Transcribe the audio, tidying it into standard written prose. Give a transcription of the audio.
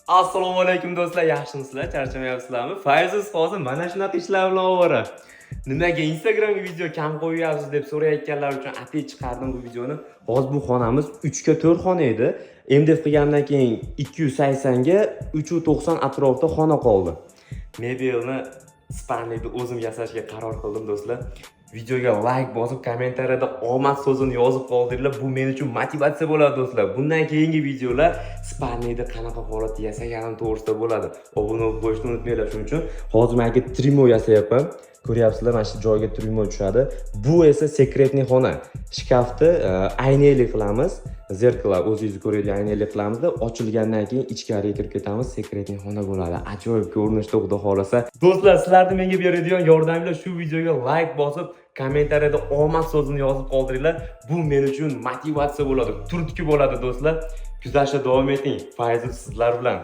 Assalomu alaykum do'stlar, yaxshimisizlar? Charchamayapsizlarmi? Fayziz hozir mana shunaqa ishlar bilan ovora. Nimaga Instagramga video kam qo'yyapsiz deb so'rayotganlar uchun atay chiqardim bu videoni. Hozir bu xonamiz 3 ga 4 xona edi. MDF qilgandan keyin 280 ga 390 atrofida xona qoldi. Mebelni spanlikni o'zim yasashga qaror qildim do'stlar. Videoga like bosib, kommentariyada omad so'zini yozib qoldinglar. Bu men uchun motivatsiya bo'ladi do'stlar. Bundan keyingi videolar spanlikni qanaqa holatda yasaganim to'g'risida bo'ladi. Obuna bo'lib qo'yishni unutmanglar. Shuning uchun hozir menga trimo yasayapman. Ko'ryapsizlar, mana shu joyga trimo tushadi. Bu esa sekretniy xona. Shkafni aynali qilamiz. Zerkala o'zingiz ko'radigan aynali qilamizda, ochilgandan keyin ichkariga kirib ketamiz. Sekretniy xona bo'ladi. Ajoyib ko'rinishda, xudo xolasa. Do'stlar, sizlarni menga beradigan yordaminglar shu videoga like bosib, kommentariyada omad so'zini yozib qoldiringlar. Bu men uchun motivatsiya bo'ladi, turtki bo'ladi do'stlar. Kuzatishda davom eting. Fayzul sizlar bilan.